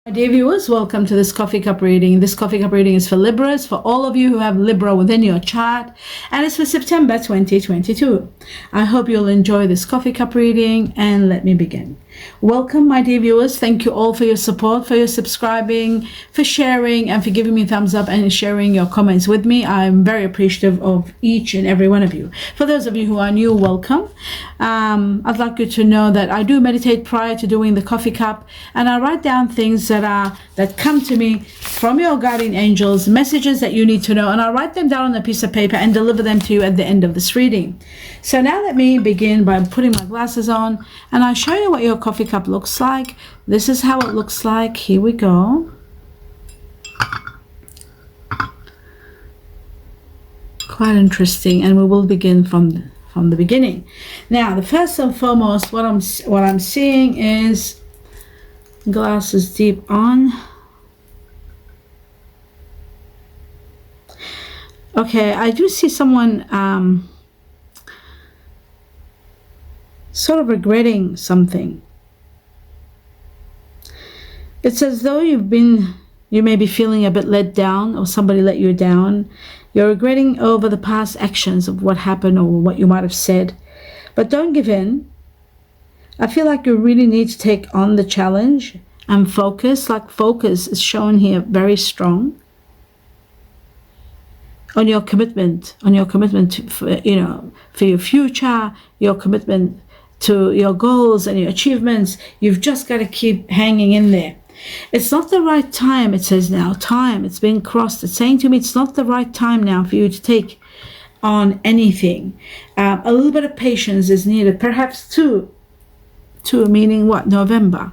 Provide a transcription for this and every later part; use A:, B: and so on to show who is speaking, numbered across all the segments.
A: My dear viewers, welcome to this coffee cup reading. This coffee cup reading is for Libras, for all of you who have Libra within your chart, and it's for September 2022. I hope you'll enjoy this coffee cup reading, and let me begin. Welcome, my dear viewers. Thank you all for your support, for your subscribing, for sharing, and for giving me thumbs up and sharing your comments with me. I'm very appreciative of each and every one of you. For those of you who are new, welcome. I'd like you to know that I do meditate prior to doing the coffee cup, and I write down things that come to me from your guardian angels, messages that you need to know, and I'll write them down on a piece of paper and deliver them to you at the end of this reading. So now let me begin by putting my glasses on, and I'll show you what your coffee cup looks like. This is how it looks like. Here we go. Quite interesting, and we will begin from the beginning. Now, the first and foremost, what I'm seeing is glasses deep on. Okay, I do see someone sort of regretting something. It's as though you may be feeling a bit let down, or somebody let you down. You're regretting over the past actions of what happened or what you might have said. But don't give in. I feel like you really need to take on the challenge and focus. Like focus is shown here very strong on your commitment, to, for your future, your commitment to your goals and your achievements. You've just got to keep hanging in there. It's not the right time, it says now. Time, it's been crossed. It's saying to me it's not the right time now for you to take on anything. A little bit of patience is needed. Perhaps two, meaning what? November.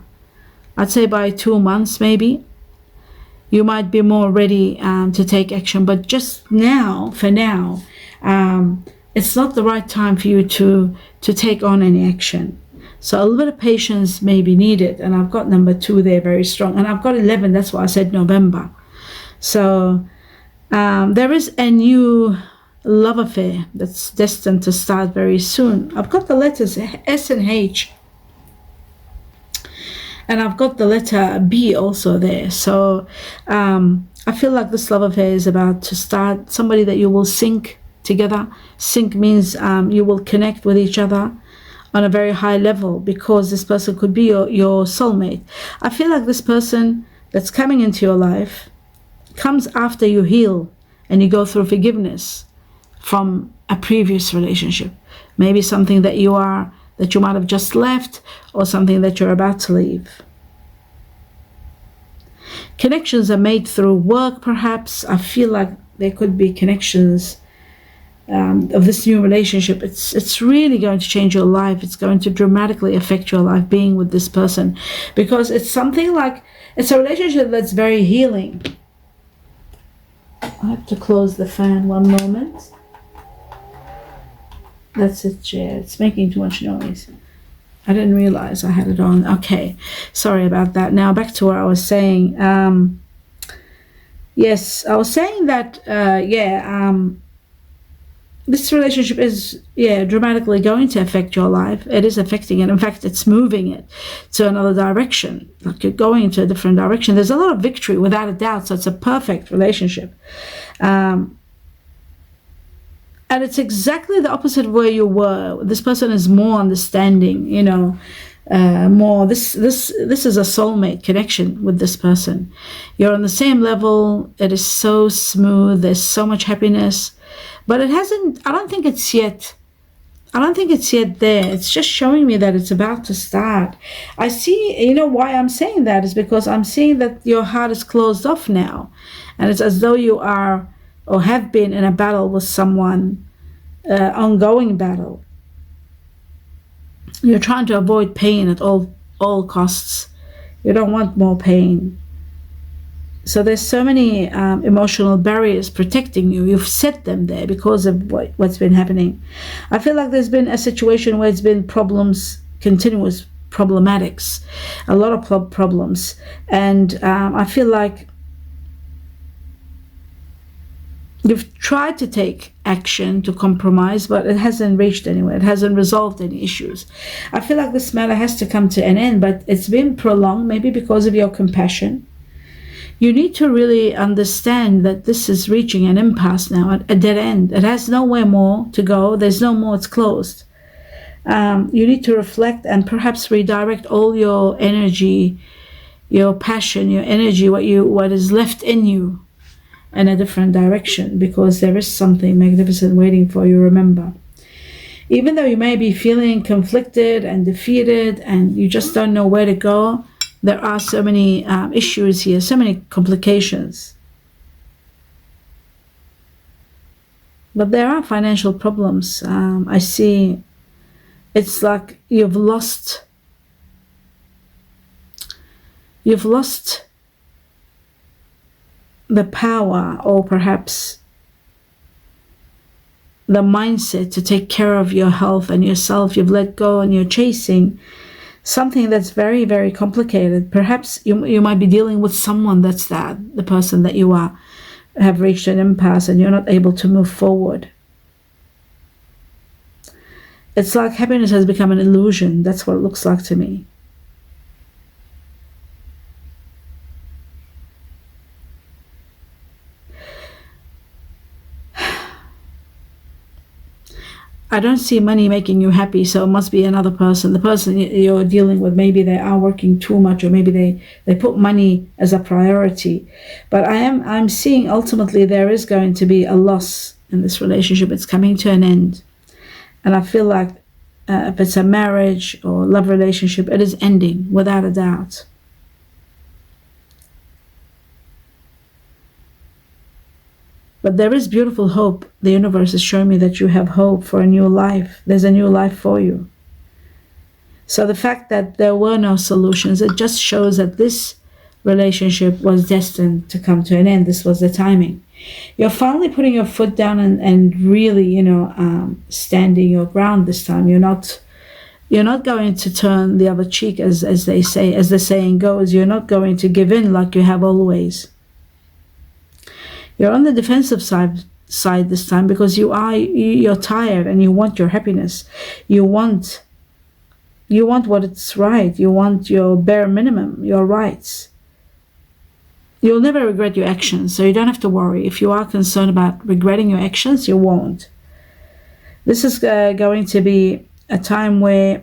A: I'd say by 2 months maybe. You might be more ready to take action. But just now, for now, it's not the right time for you to take on any action. So a little bit of patience may be needed. And I've got number 2 there very strong. And I've got 11. That's why I said November. So there is a new love affair that's destined to start very soon. I've got the letters S and H. And I've got the letter B also there. So I feel like this love affair is about to start. Somebody that you will sync together. Sync means you will connect with each other on a very high level, because this person could be your soulmate. I feel like this person that's coming into your life comes after you heal and you go through forgiveness from a previous relationship. Maybe something that you might have just left, or something that you're about to leave. Connections are made through work, perhaps. I feel like there could be connections of this new relationship. It's really going to change your life. It's going to dramatically affect your life being with this person, because it's something like, it's a relationship that's very healing. I have to close the fan one moment. That's it, yeah, it's making too much noise. I didn't realize I had it on. Okay, sorry about that. Now back to what I was saying. Yes, I was saying that, this relationship is, dramatically going to affect your life. It is affecting it. In fact, it's moving it to another direction. Like you're going into a different direction. There's a lot of victory, without a doubt. So it's a perfect relationship. And it's exactly the opposite of where you were. This person is more understanding, more. This is a soulmate connection with this person. You're on the same level. It is so smooth. There's so much happiness. But it hasn't, I don't think it's yet there. It's just showing me that it's about to start. I see, why I'm saying that is because I'm seeing that your heart is closed off now. And it's as though you are, or have been, in a battle with someone, ongoing battle. You're trying to avoid pain at all costs. You don't want more pain. So there's so many emotional barriers protecting you. You've set them there because of what's been happening. I feel like there's been a situation where it's been problems, continuous problematics, a lot of problems. And I feel like You've tried to take action to compromise, but it hasn't reached anywhere. It hasn't resolved any issues. I feel like this matter has to come to an end, but it's been prolonged, maybe because of your compassion. You need to really understand that this is reaching an impasse now, a dead end. It has nowhere more to go. There's no more. It's closed. You need to reflect and perhaps redirect all your energy, your passion, your energy, what is left in you, in a different direction, because there is something magnificent waiting for you. Remember, even though you may be feeling conflicted and defeated and you just don't know where to go, there are so many issues here, so many complications. But there are financial problems. I see it's like you've lost the power, or perhaps the mindset to take care of your health and yourself. You've let go and you're chasing something that's very, very complicated. Perhaps you might be dealing with someone that's the person that you have reached an impasse and you're not able to move forward. It's like happiness has become an illusion. That's what it looks like to me. I don't see money making you happy, so it must be another person. The person you're dealing with, maybe they are working too much, or maybe they put money as a priority. But I'm seeing ultimately there is going to be a loss in this relationship. It's coming to an end. And I feel like if it's a marriage or love relationship, it is ending without a doubt. But there is beautiful hope. The universe is showing me that you have hope for a new life. There's a new life for you. So the fact that there were no solutions, it just shows that this relationship was destined to come to an end. This was the timing. You're finally putting your foot down and really, standing your ground this time. You're not going to turn the other cheek, as they say, as the saying goes. You're not going to give in like you have always. You're on the defensive side this time, because you're tired and you want your happiness. You want what it's right. You want your bare minimum, your rights. You'll never regret your actions, so you don't have to worry. If you are concerned about regretting your actions, you won't. This is going to be a time where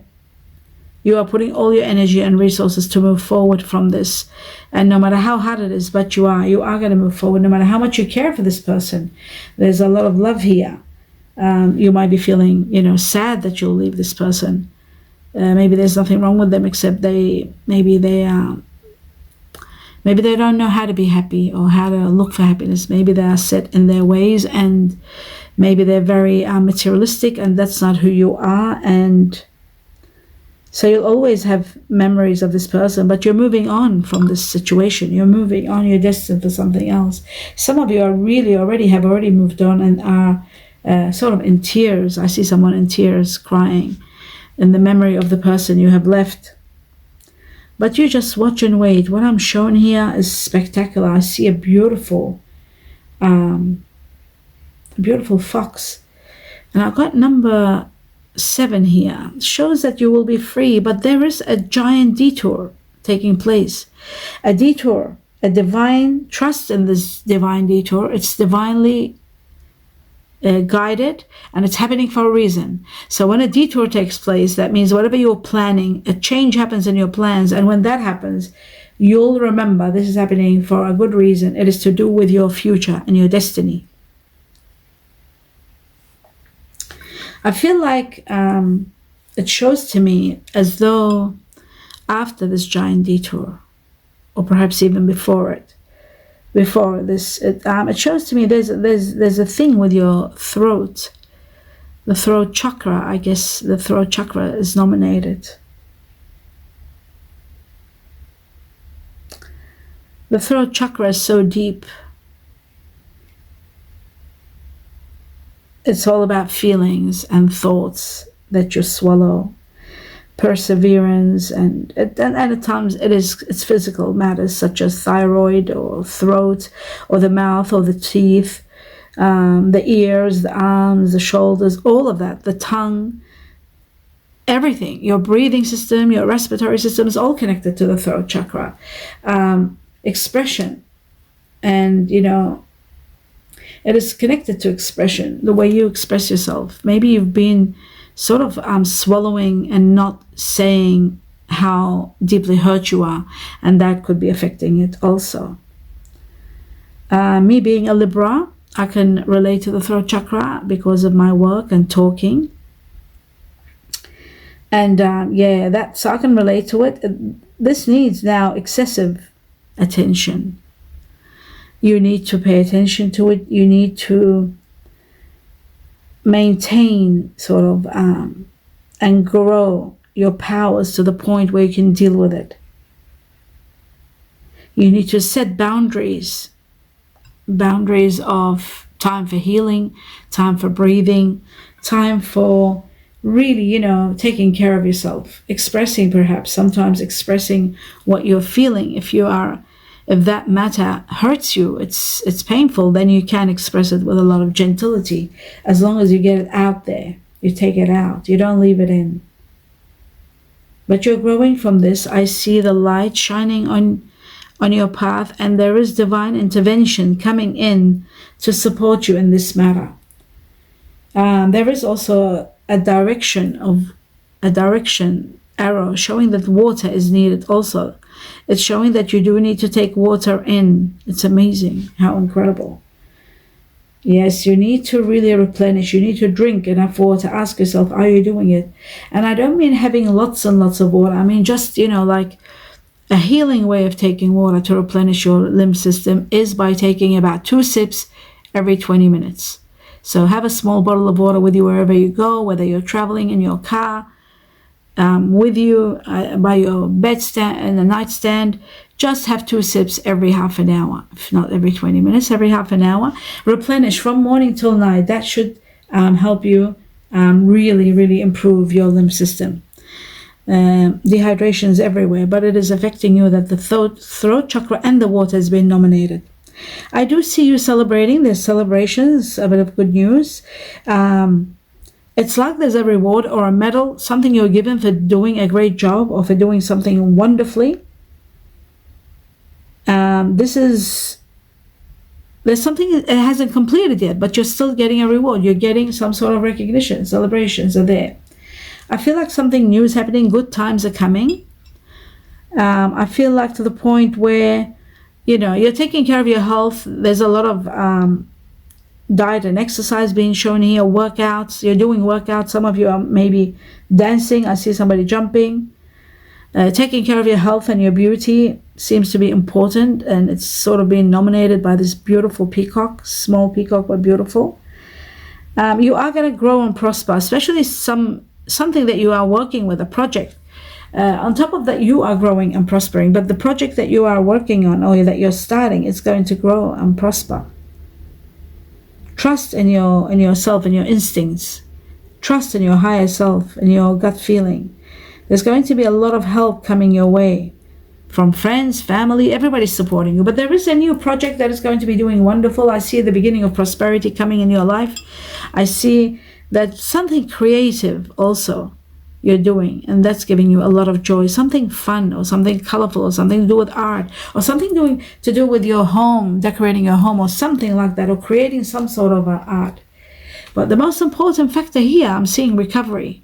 A: you are putting all your energy and resources to move forward from this. And no matter how hard it is, but you are going to move forward, no matter how much you care for this person. There's a lot of love here. You might be feeling, sad that you'll leave this person. Maybe there's nothing wrong with them, except maybe they don't know how to be happy or how to look for happiness. Maybe they are set in their ways, and maybe they're very materialistic, and that's not who you are. And so you'll always have memories of this person, but you're moving on from this situation. You're moving on. You're destined for something else. Some of you are have already moved on and are sort of in tears. I see someone in tears, crying in the memory of the person you have left. But you just watch and wait. What I'm shown here is spectacular. I see a beautiful fox. And I've got number 7 here. It shows that you will be free, but there is a giant detour taking place. A detour, a divine trust in this divine detour. It's divinely guided, and it's happening for a reason. So when a detour takes place, that means whatever you're planning, a change happens in your plans. And when that happens, you'll remember this is happening for a good reason. It is to do with your future and your destiny. I feel like it shows to me as though after this giant detour, or perhaps even before this, it shows to me there's a thing with your throat, the throat chakra. I guess the throat chakra is nominated. The throat chakra is so deep. It's all about feelings and thoughts that you swallow, perseverance, and at times it's physical matters such as thyroid or throat or the mouth or the teeth. the ears, the arms, the shoulders, all of that, the tongue, everything, your breathing system, your respiratory system is all connected to the throat chakra. Expression, and it is connected to expression, the way you express yourself. Maybe you've been sort of swallowing and not saying how deeply hurt you are, and that could be affecting it also. Me being a Libra, I can relate to the throat chakra because of my work and talking. And so I can relate to it. This needs now excessive attention. You need to pay attention to it. You need to maintain sort of and grow your powers to the point where you can deal with it. You need to set boundaries of time for healing, time for breathing, time for really, taking care of yourself, sometimes expressing what you're feeling. If that matter hurts you, it's painful, then you can express it with a lot of gentility. As long as you get it out there, you take it out, you don't leave it in. But you're growing from this. I see the light shining on your path, and there is divine intervention coming in to support you in this matter. There is also a direction arrow showing that water is needed also. It's showing that you do need to take water in. It's amazing, how incredible. Yes, you need to really replenish. You need to drink enough water. Ask yourself, are you doing it? And I don't mean having lots and lots of water. I mean just, like a healing way of taking water to replenish your lymph system is by taking about 2 sips every 20 minutes. So have a small bottle of water with you wherever you go, whether you're traveling in your car, with you by your bedstand and the nightstand. Just have 2 sips every half an hour, if not every 20 minutes, every half an hour. Replenish from morning till night. That should help you really, really improve your lymph system. Dehydration is everywhere, but it is affecting you that the throat chakra and the water has been nominated. I do see you celebrating. There's celebrations, a bit of good news. It's like there's a reward or a medal, something you're given for doing a great job or for doing something wonderfully. There's something it hasn't completed yet, but you're still getting a reward. You're getting some sort of recognition. Celebrations are there. I feel like something new is happening. Good times are coming. I feel like to the point where, you're taking care of your health. There's a lot of diet and exercise being shown here. Workouts. You're doing workouts. Some of you are maybe dancing. I see somebody jumping. Taking care of your health and your beauty seems to be important, and it's sort of being nominated by this beautiful peacock, small peacock but beautiful. You are going to grow and prosper, especially something that you are working with, a project. On top of that, you are growing and prospering, but the project that you are working on or that you're starting is going to grow and prosper. Trust in yourself and your instincts. Trust in your higher self and your gut feeling. There's going to be a lot of help coming your way from friends, family, everybody's supporting you. But there is a new project that is going to be doing wonderful. I see the beginning of prosperity coming in your life. I see that something creative also you're doing, and that's giving you a lot of joy. Something fun or something colorful or something to do with art or something to do with your home, decorating your home or something like that, or creating some sort of art. But the most important factor here, I'm seeing recovery.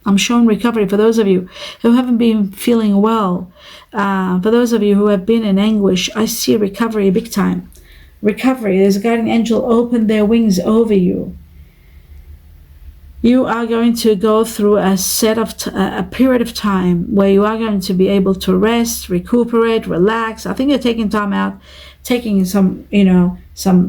A: I'm showing recovery for those of you who haven't been feeling well. For those of you who have been in anguish, I see recovery big time. Recovery. There's a guardian angel open their wings over you. You are going to go through a period of time where you are going to be able to rest, recuperate, relax. I think you're taking time out, taking some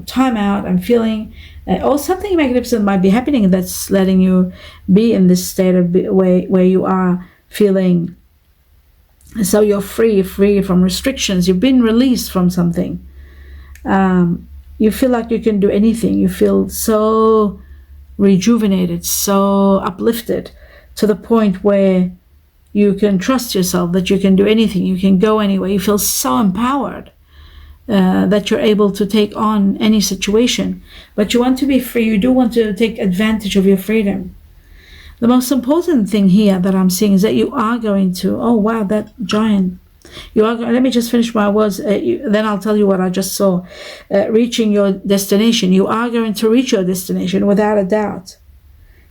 A: time out and feeling, or something magnificent might be happening that's letting you be in this state of where you are feeling. So you're free from restrictions. You've been released from something. You feel like you can do anything. You feel so rejuvenated, so uplifted, to the point where you can trust yourself that you can do anything. You can go anywhere. You feel so empowered. that you're able to take on any situation. But you want to be free. You do want to take advantage of your freedom. The most important thing here that I'm seeing is that you are going to, oh wow, that giant. You are. Let me just finish my words, then I'll tell you what I just saw. Reaching your destination. You are going to reach your destination without a doubt.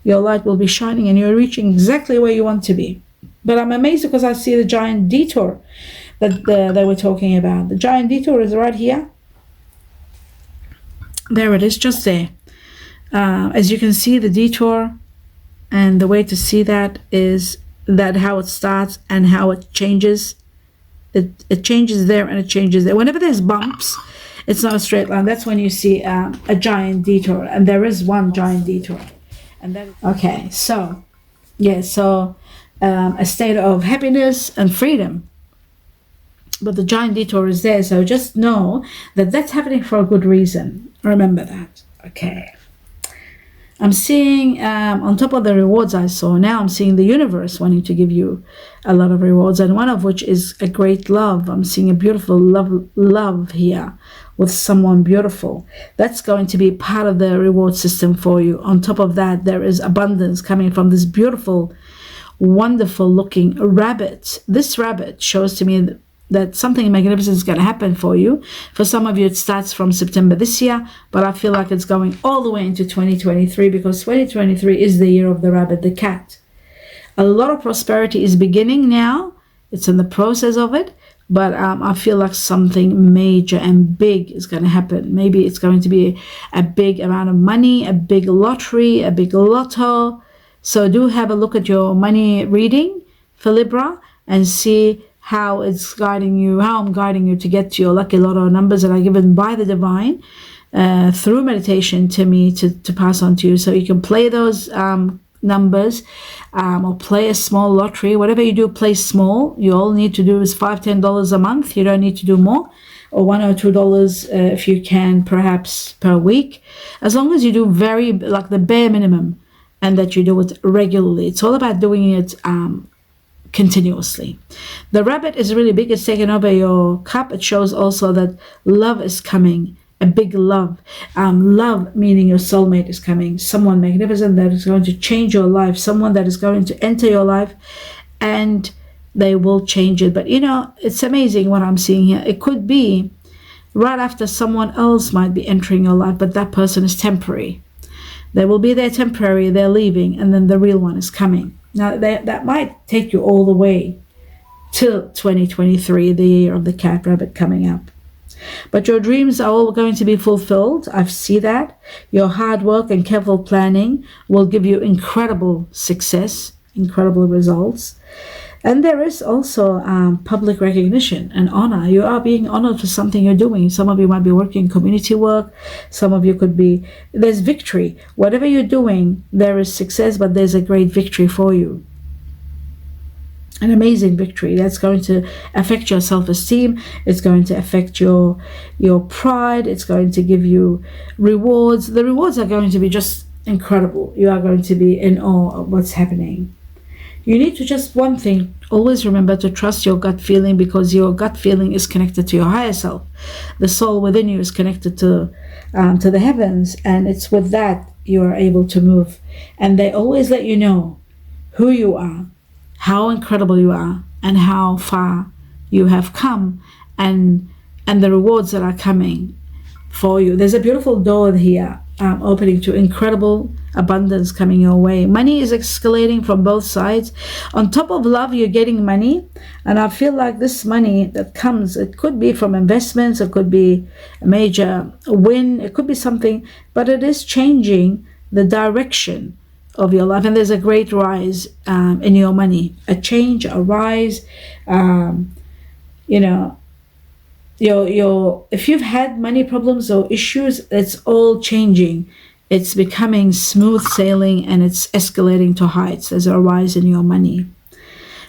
A: Your light will be shining and you're reaching exactly where you want to be. But I'm amazed because I see the giant detour that they were talking about. The giant detour is right here. There it is, just there. As you can see, the detour, and the way to see that is that how it starts and how it changes. It changes there and it changes there. Whenever there's bumps, it's not a straight line. That's when you see a giant detour, and there is one giant detour. And that okay, so yeah, so a state of happiness and freedom. But the giant detour is there, so just know that that's happening for a good reason. Remember that. Okay. I'm seeing, on top of the rewards I saw, now I'm seeing the universe wanting to give you a lot of rewards, and one of which is a great love. I'm seeing a beautiful love here with someone beautiful. That's going to be part of the reward system for you. On top of that, there is abundance coming from this beautiful, wonderful looking rabbit. This rabbit shows to me that something magnificent is going to happen for you. For some of you, it starts from September this year, but I feel like it's going all the way into 2023, because 2023 is the year of the rabbit, the cat. A lot of prosperity is beginning now. It's in the process of it, but I feel like something major and big is going to happen. Maybe it's going to be a big amount of money, a big lottery, a big lotto. So do have a look at your money reading for Libra and see how it's guiding you, how I'm guiding you to get to your lucky lotto numbers that are given by the divine through meditation to me to pass on to you. So you can play those numbers or play a small lottery. Whatever you do, play small. You all need to do is $5-10 a month. You don't need to do more, or $1 or $2 if you can, perhaps per week, as long as you do very like the bare minimum and that you do it regularly. It's all about doing it continuously. The rabbit is really big. It's taking over your cup. It shows also that love is coming, a big love. Love meaning your soulmate is coming, someone magnificent that is going to change your life, someone that is going to enter your life and they will change it. But you know, it's amazing what I'm seeing here. It could be right after someone else might be entering your life, but that person is temporary. They will be there temporary, they're leaving, and then the real one is coming. Now, that might take you all the way till 2023, the year of the cat rabbit coming up. But your dreams are all going to be fulfilled. I see that. Your hard work and careful planning will give you incredible success, incredible results. And there is also public recognition and honor. You are being honored for something you're doing. Some of you might be working community work. Some of you could be, there's victory. Whatever you're doing, there is success, but there's a great victory for you. An amazing victory that's going to affect your self-esteem. It's going to affect your pride. It's going to give you rewards. The rewards are going to be just incredible. You are going to be in awe of what's happening. You need to just one thing, always remember to trust your gut feeling, because your gut feeling is connected to your higher self. The soul within you is connected to the heavens, and it's with that you are able to move. And they always let you know who you are, how incredible you are, and how far you have come, and the rewards that are coming for you. There's a beautiful door here opening to incredible abundance coming your way. Money is escalating from both sides. On top of love, you're getting money, and I feel like this money that comes, it could be from investments, it could be a major win, it could be something, but it is changing the direction of your life, and there's a great rise in your money, a change, a rise. You know, if you've had money problems or issues, it's all changing. It's becoming smooth sailing, and it's escalating to heights. There's a rise in your money.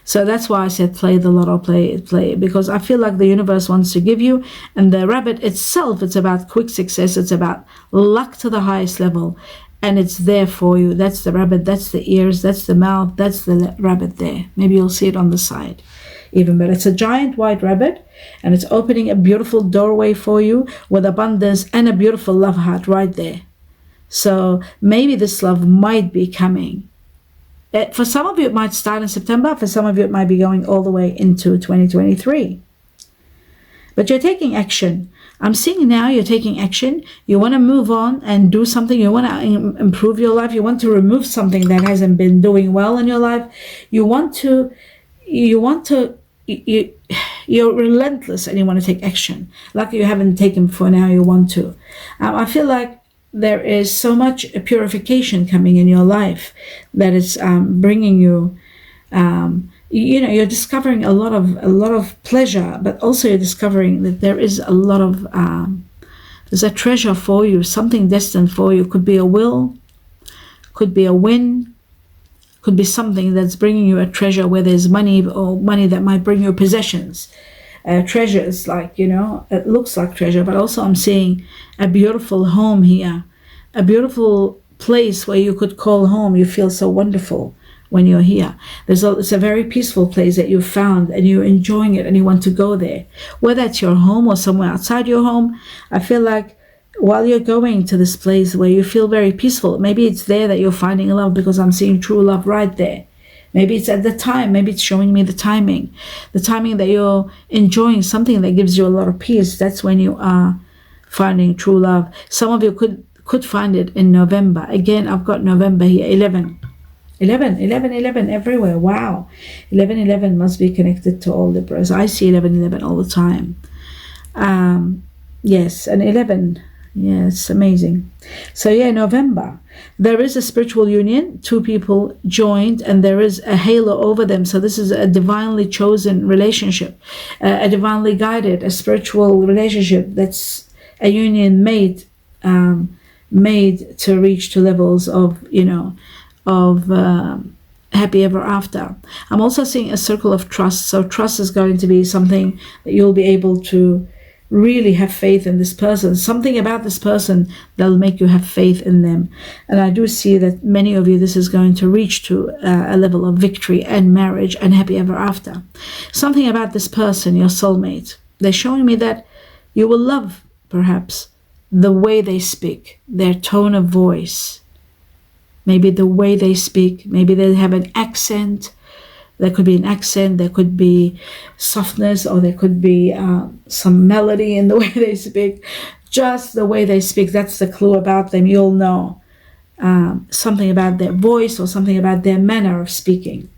A: So that's why I said play the lotto, play, because I feel like the universe wants to give you. And the rabbit itself, it's about quick success. It's about luck to the highest level, and it's there for you. That's the rabbit, that's the ears, that's the mouth, that's the rabbit there. Maybe you'll see it on the side. even better. It's a giant white rabbit, and it's opening a beautiful doorway for you with abundance and a beautiful love heart right there. So maybe this love might be coming. For some of you, it might start in September. For some of you, it might be going all the way into 2023. But you're taking action. I'm seeing now you're taking action. You want to move on and do something. You want to improve your life. You want to remove something that hasn't been doing well in your life. You're relentless and you want to take action. Like you haven't taken before, now you want to. I feel like there is so much purification coming in your life that it's bringing you, you're discovering a lot of pleasure, but also you're discovering that there is a lot of, there's a treasure for you, something destined for you. Could be a will, could be a win, could be something that's bringing you a treasure where there's money, or money that might bring you possessions. Treasures, like, it looks like treasure, but also I'm seeing a beautiful home here, a beautiful place where you could call home. You feel so wonderful when you're here. It's a very peaceful place that you found, and you're enjoying it and you want to go there. Whether it's your home or somewhere outside your home, I feel like while you're going to this place where you feel very peaceful, maybe it's there that you're finding love, because I'm seeing true love right there. Maybe it's at the time, maybe it's showing me the timing that you're enjoying something that gives you a lot of peace. That's when you are finding true love. Some of you could find it in November. Again, I've got November here, 11 everywhere. Wow. 11 must be connected to all Libras. I see 11 all the time. Yes, and 11. Yeah, it's amazing. So yeah, November. There is a spiritual union, two people joined, and there is a halo over them. So this is a divinely chosen relationship, a divinely guided, a spiritual relationship that's a union made to reach to levels of, happy ever after. I'm also seeing a circle of trust. So trust is going to be something that you'll be able to really have faith in this person. Something about this person that'll make you have faith in them. And I do see that many of you, this is going to reach to a level of victory and marriage and happy ever after. Something about this person, your soulmate, they're showing me that you will love, perhaps, the way they speak, their tone of voice, maybe the way they speak. Maybe they have an accent. There could be an accent, there could be softness, or there could be some melody in the way they speak. Just the way they speak, that's the clue about them. You'll know something about their voice or something about their manner of speaking.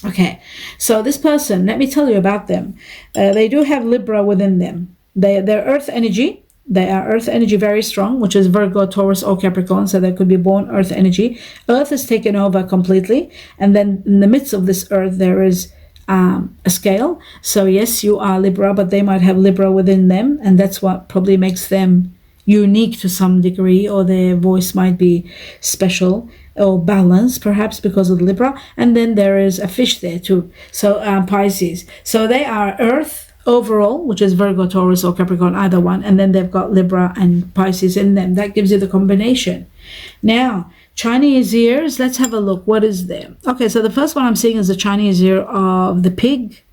A: Okay, so this person, let me tell you about them. They do have Libra within them. They're earth energy. They are earth energy very strong, which is Virgo, Taurus, or Capricorn. So they could be born earth energy. Earth is taken over completely. And then in the midst of this earth, there is a scale. So yes, you are Libra, but they might have Libra within them. And that's what probably makes them unique to some degree, or their voice might be special or balanced, perhaps because of Libra. And then there is a fish there too. So Pisces. So they are earth overall, which is Virgo, Taurus, or Capricorn, either one, and then they've got Libra and Pisces in them. That gives you the combination. Now, Chinese ears, let's have a look. What is there? Okay, so the first one I'm seeing is the Chinese ear of the pig.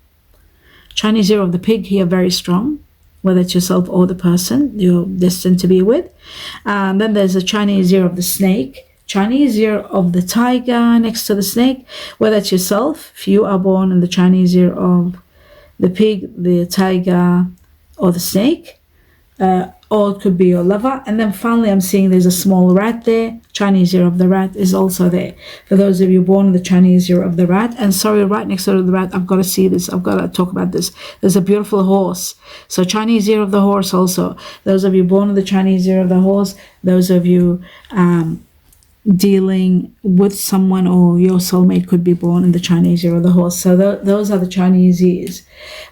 A: Chinese ear of the pig here, very strong, whether it's yourself or the person you're destined to be with. Then there's a Chinese ear of the snake. Chinese ear of the tiger next to the snake, whether it's yourself, if you are born in the Chinese ear of the pig, the tiger, or the snake, or it could be your lover. And then finally I'm seeing there's a small rat there. Chinese ear of the rat is also there. For those of you born in the Chinese ear of the rat, and sorry, right next to the rat, I've got to see this, I've got to talk about this. There's a beautiful horse. So Chinese ear of the horse also. Those of you born in the Chinese ear of the horse, those of you dealing with someone, or your soulmate could be born in the Chinese ear of the horse. So those are the Chinese ears.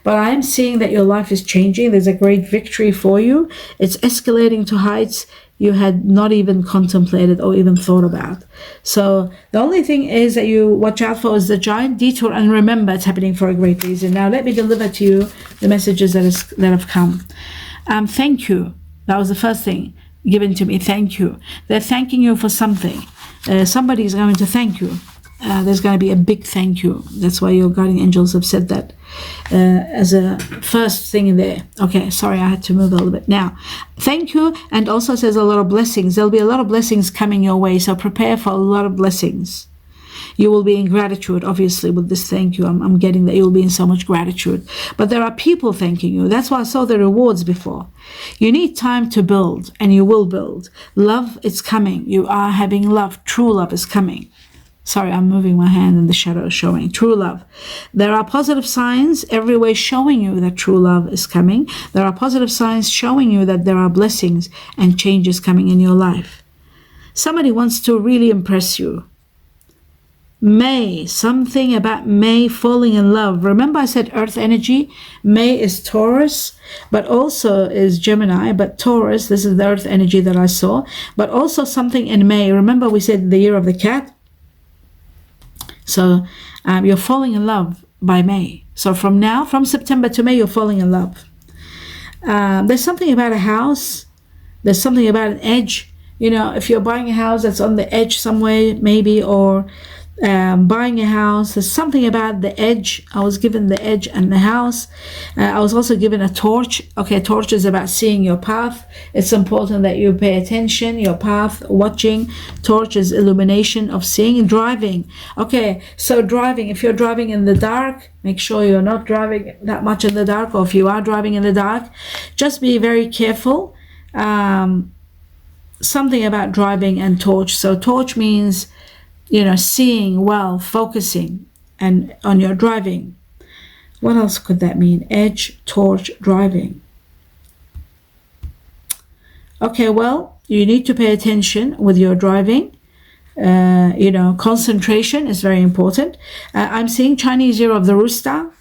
A: But I am seeing that your life is changing. There's a great victory for you. It's escalating to heights you had not even contemplated or even thought about. So the only thing is that you watch out for is the giant detour, and remember, it's happening for a great reason. Now let me deliver to you the messages that have come. Thank you. That was the first thing given to me. Thank you. They're thanking you for something. Somebody is going to thank you. there's going to be a big thank you. That's why your guardian angels have said that as a first thing there. Okay, sorry, I had to move a little bit. Now, thank you, and also says a lot of blessings. There'll be a lot of blessings coming your way, so prepare for a lot of blessings. You will be in gratitude, obviously, with this thank you. I'm getting that you'll be in so much gratitude. But there are people thanking you. That's why I saw the rewards before. You need time to build, and you will build. Love is coming. You are having love. True love is coming. Sorry, I'm moving my hand and the shadow is showing. True love. There are positive signs every way showing you that true love is coming. There are positive signs showing you that there are blessings and changes coming in your life. Somebody wants to really impress you. May, something about May falling in love. Remember I said earth energy? May is Taurus, but also is Gemini, but Taurus, this is the earth energy that I saw, but also something in May. Remember we said the year of the cat? So you're falling in love by May. So from September to May, you're falling in love. There's something about a house. There's something about an edge. You know, if you're buying a house that's on the edge somewhere, maybe, or buying a house, there's something about the edge. I was given the edge and the house. I was also given a torch. Okay, a torch is about seeing your path. It's important that you pay attention, your path, watching. Torch is illumination of seeing. Driving. Okay, so driving. If you're driving in the dark, make sure you're not driving that much in the dark, or if you are driving in the dark, just be very careful. Something about driving and torch. So torch means, you know, seeing well, focusing, and on your driving. What else could that mean? Edge, torch, driving. Okay, well, you need to pay attention with your driving. You know, concentration is very important. I'm seeing Chinese year of the rooster.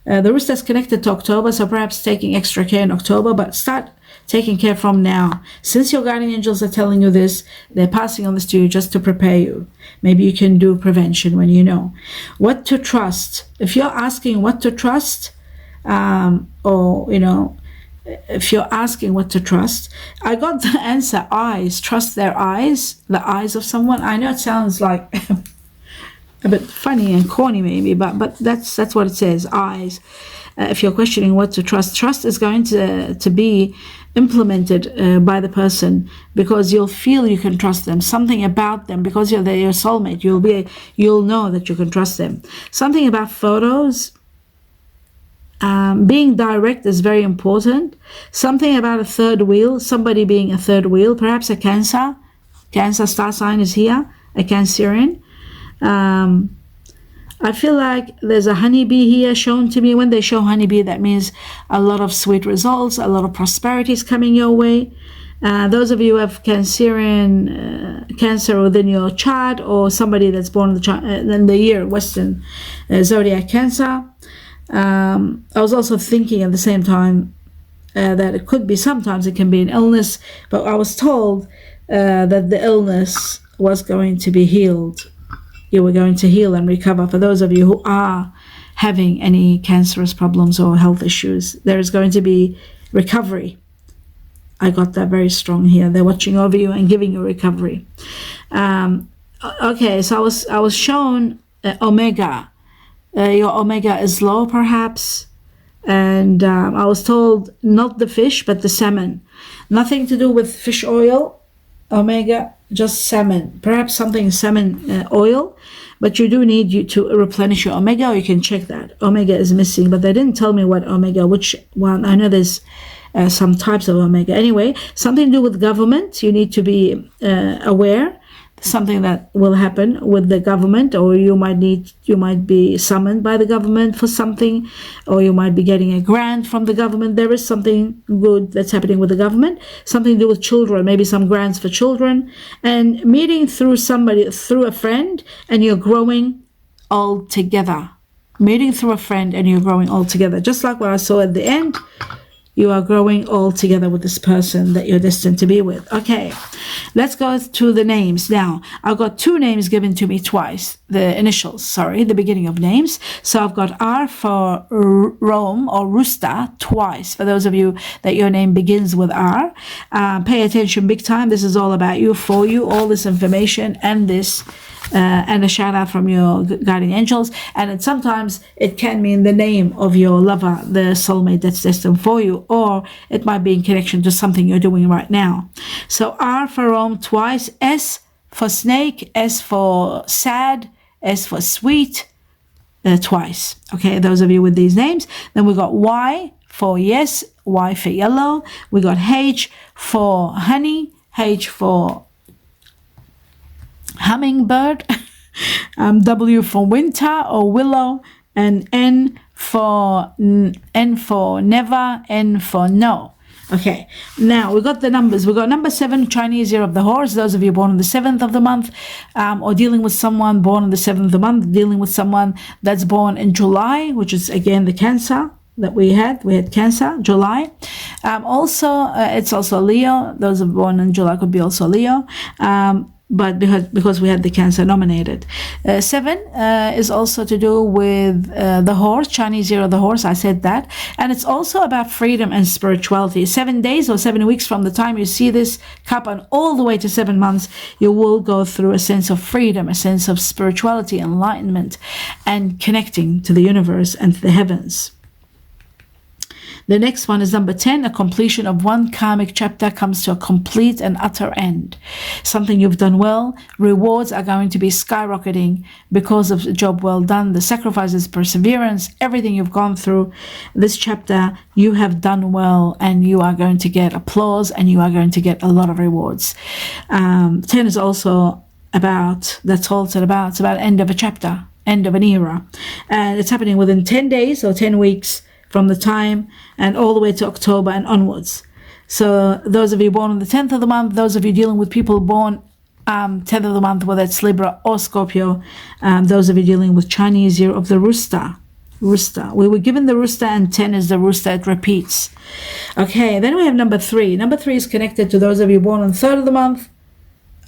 A: The rooster is connected to October, so perhaps taking extra care in October, but start taking care from now. Since your guardian angels are telling you this, they're passing on this to you just to prepare you. Maybe you can do prevention when you know. What to trust. If you're asking what to trust, or, you know, if you're asking what to trust, I got the answer, eyes. Trust their eyes, the eyes of someone. I know it sounds like a bit funny and corny maybe, but that's what it says, eyes. If you're questioning what to trust, trust is going to be implemented by the person, because you'll feel you can trust them. Something about them, because they're your soulmate, you'll know that you can trust them. Something about photos. Being direct is very important. Something about a third wheel, somebody being a third wheel, perhaps a Cancer star sign is here, a Cancerian. I feel like there's a honeybee here shown to me. When they show honeybee, that means a lot of sweet results, a lot of prosperity is coming your way. Those of you who have Cancerian, Cancer within your chart, or somebody that's born in the year Western zodiac Cancer. I was also thinking at the same time that it could be, sometimes it can be an illness, but I was told that the illness was going to be healed. You were going to heal and recover. For those of you who are having any cancerous problems or health issues, there is going to be recovery. I got that very strong here. They're watching over you and giving you recovery. Okay, so I was shown Omega. Your Omega is low, perhaps. And I was told not the fish, but the salmon. Nothing to do with fish oil. Omega, just salmon, perhaps something salmon oil, but you do need to replenish your Omega, or you can check that. Omega is missing, but they didn't tell me what Omega, which one. I know there's some types of Omega. Anyway, something to do with government. You need to be aware. Something that will happen with the government, or you might be summoned by the government for something, or you might be getting a grant from the government. There is something good that's happening with the government, something to do with children, maybe some grants for children, and meeting through somebody, through a friend, and you're growing all together. Meeting through a friend and you're growing all together, just like what I saw at the end. You are growing all together with this person that you're destined to be with. Okay, let's go to the names. Now, I've got two names given to me twice. The initials, sorry, the beginning of names. So I've got R for Rome or Rooster twice. For those of you that your name begins with R, pay attention big time. This is all about you, for you, all this information and this and a shout out from your guardian angels. And sometimes it can mean the name of your lover, the soulmate that's destined for you, or it might be in connection to something you're doing right now. So R for Rome twice, S for snake, S for sad, S for sweet, twice. Okay, those of you with these names. Then we got Y for yes, Y for yellow. We got H for honey, H for hummingbird, W for winter or willow, and N for never, N for no. Okay, now we got the numbers. We got number 7, Chinese year of the horse. Those of you born on the 7th of the month, or dealing with someone born on the 7th of the month, dealing with someone that's born in July, which is again the Cancer that we had Cancer, July. Also, it's also Leo. Those who are born in July could be also Leo. But because we had the Cancer nominated. 7 is also to do with the horse, Chinese year of the horse. I said that. And it's also about freedom and spirituality. 7 days or 7 weeks from the time you see this cup and all the way to 7 months, you will go through a sense of freedom, a sense of spirituality, enlightenment, and connecting to the universe and to the heavens. The next one is number 10. A completion of one karmic chapter comes to a complete and utter end. Something you've done well. Rewards are going to be skyrocketing because of the job well done, the sacrifices, perseverance, everything you've gone through. This chapter, you have done well, and you are going to get applause, and you are going to get a lot of rewards. 10 is also about, that's all it's about. It's about end of a chapter, end of an era. And it's happening within 10 days or 10 weeks from the time, and all the way to October and onwards. So those of you born on the 10th of the month, those of you dealing with people born 10th of the month, whether it's Libra or Scorpio, those of you dealing with Chinese year of the rooster. We were given the rooster, and 10 is the rooster. It repeats. Okay, then we have number 3. Number 3 is connected to those of you born on 3rd of the month.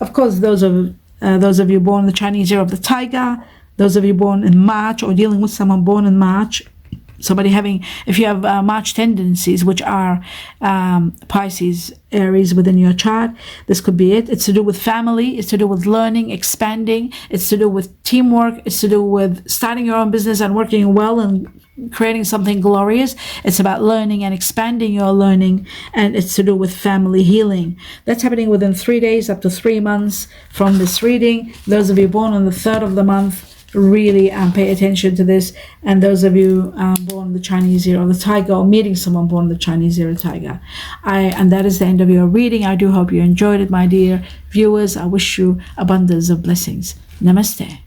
A: Of course, those of you born in the Chinese year of the tiger, those of you born in March or dealing with someone born in March, somebody having, if you have March tendencies, which are Pisces, Aries within your chart, this could be it. It's to do with family, it's to do with learning, expanding, it's to do with teamwork, it's to do with starting your own business and working well and creating something glorious. It's about learning and expanding your learning, and it's to do with family healing. That's happening within 3 days up to 3 months from this reading. Those of you born on the 3rd of the month, really pay attention to this. And those of you born the Chinese year of the tiger, or meeting someone born the Chinese year of the tiger, and that is the end of your reading. I do hope you enjoyed it, my dear viewers. I wish you abundance of blessings. Namaste.